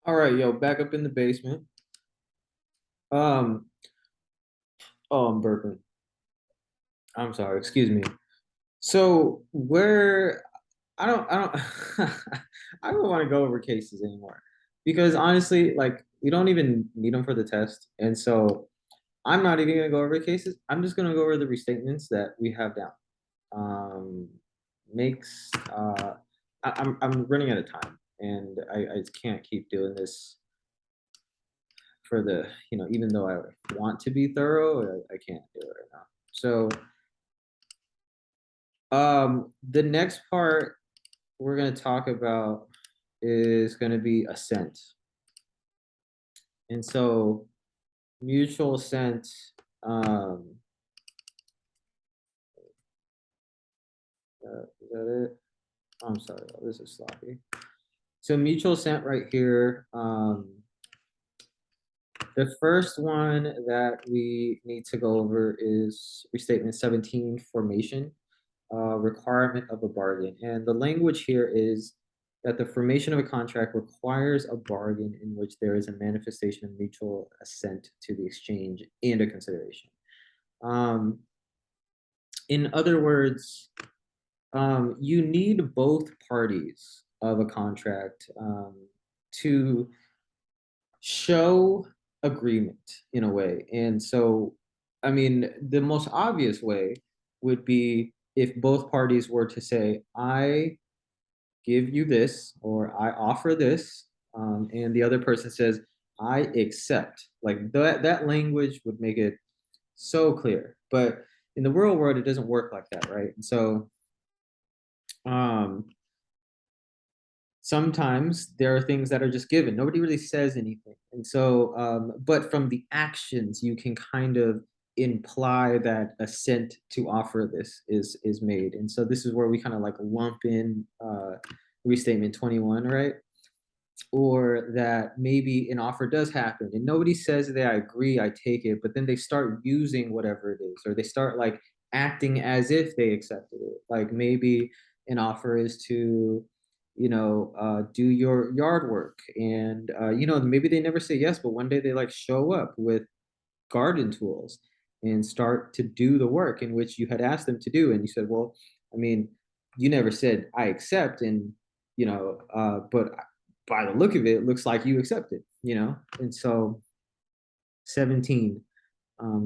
All right, yo, back up in the basement. Um, oh, I'm burping. I'm sorry, excuse me. So where I don't I don't want to go over cases anymore because honestly, like we don't even need them for the test. And so I'm not even gonna go over cases. I'm just gonna go over the restatements that we have down. Um, makes I'm running out of time and I can't keep doing this for the, even though I want to be thorough, I can't do it right now. So the next part we're going to talk about is going to be assent. And so mutual assent, um, is that it? I'm sorry, this is sloppy. So mutual assent right here. The first one that we need to go over is restatement 17, formation. Requirement of a bargain. And the language here is that the formation of a contract requires a bargain in which there is a manifestation of mutual assent to the exchange and a consideration. Um, in other words, you need both parties of a contract to show agreement in a way. And so, I mean, the most obvious way would be if both parties were to say, I give you this or I offer this, and the other person says, I accept. Like that language would make it so clear. But in the real world, it doesn't work like that, right? And so um, sometimes there are things that are just given. Nobody really says anything. And so, but from the actions, you can kind of imply that assent to offer this is made. And so this is where we kind of like lump in restatement 21, right? Or that maybe an offer does happen and nobody says that I agree, I take it, but then they start using whatever it is, or they start like acting as if they accepted it. Like maybe an offer is to, do your yard work, and maybe they never say yes, but one day they like show up with garden tools and start to do the work in which you had asked them to do, and you said, well, I mean, you never said I accept, and but by the look of it, it looks like you accepted, and so 17,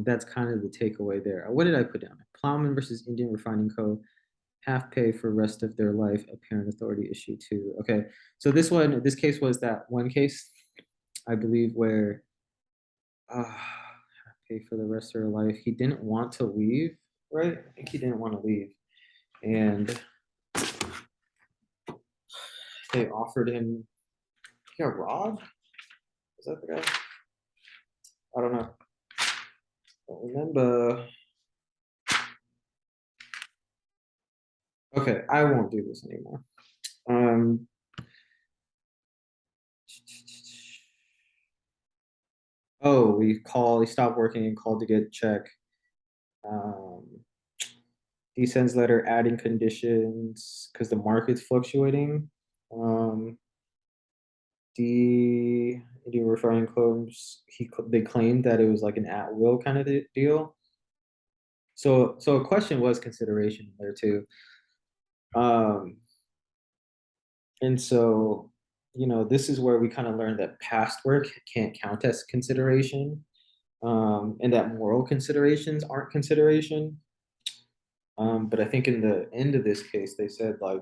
that's kind of the takeaway there. What did I put down? Plowman versus Indian Refining Co. Half pay for rest of their life, apparent authority issue too. Okay, so this case was that one case, I believe, where pay for the rest of their life. He didn't want to leave, right? I think he didn't want to leave, and they offered him. He got robbed. Is that the guy? I don't know. Don't remember. Okay, I won't do this anymore. Um, oh, he stopped working and called to get a check. Um, he sends letter adding conditions because the market's fluctuating. Um, the Indian referring claims they claimed that it was like an at will kind of deal. So a question was consideration there too. Um, and so, this is where we kind of learned that past work can't count as consideration, and that moral considerations aren't consideration. But I think in the end of this case, they said, I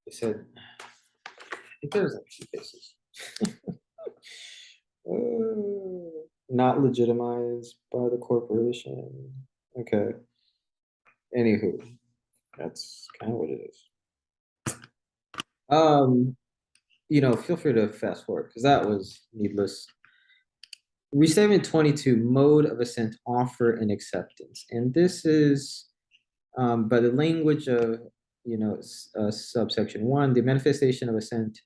think there was like two cases. Not legitimized by the corporation. Okay. Anywho, that's kind of what it is. Um, feel free to fast forward because that was needless. Restatement 22, mode of assent, offer and acceptance. And this is by the language of, subsection 1, the manifestation of assent,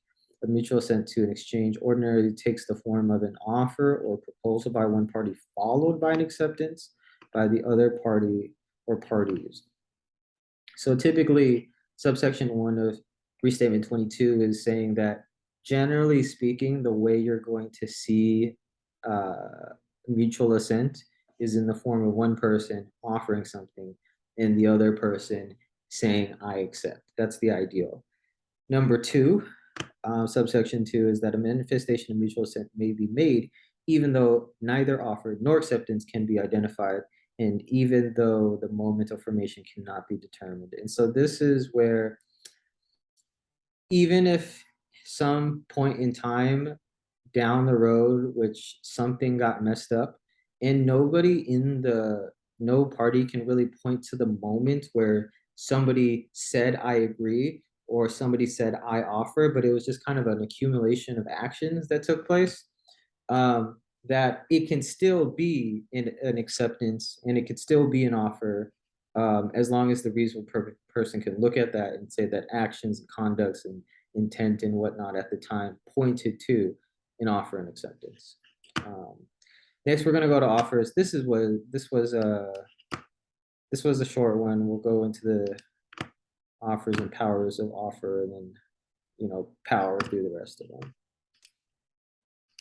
of mutual assent to an exchange ordinarily takes the form of an offer or proposal by one party followed by an acceptance by the other party or parties. So typically, subsection 1 of restatement 22 is saying that generally speaking, the way you're going to see mutual assent is in the form of one person offering something and the other person saying, I accept. That's the ideal. Number two, subsection 2 is that a manifestation of mutual assent may be made even though neither offer nor acceptance can be identified, and even though the moment of formation cannot be determined. And so this is where, even if some point in time down the road, which something got messed up, and no party can really point to the moment where somebody said, I agree, or somebody said, I offer, but it was just kind of an accumulation of actions that took place. That it can still be an acceptance and it could still be an offer, as long as the reasonable person can look at that and say that actions and conducts and intent and whatnot at the time pointed to an offer and acceptance. Next, we're going to go to offers. This was a short one. We'll go into the offers and powers of offer, and then power through the rest of them.